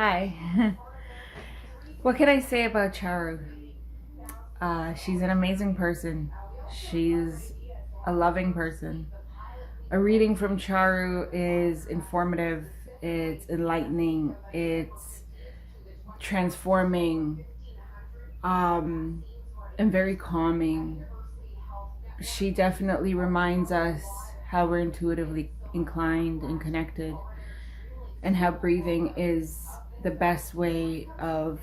Hi. What can I say about Charu? She's an amazing person. She's a loving person. A reading from Charu is informative, it's enlightening, it's transforming, and very calming. She definitely reminds us how we're intuitively inclined and connected, and how breathing is the best way of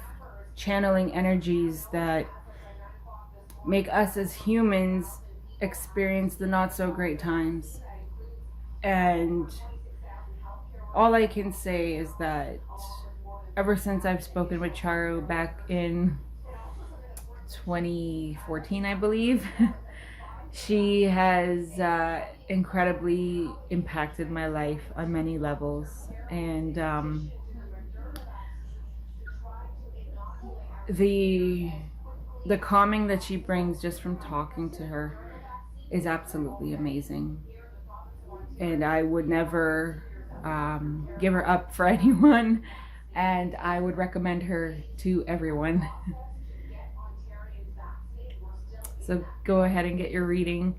channeling energies that make us as humans experience the not so great times. And all I can say is that ever since I've spoken with Charu back in 2014, I believe, she has incredibly impacted my life on many levels. And the calming that she brings just from talking to her is absolutely amazing. And I would never give her up for anyone, and I would recommend her to everyone. So go ahead and get your reading,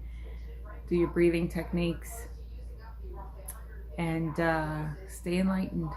do your breathing techniques, and stay enlightened.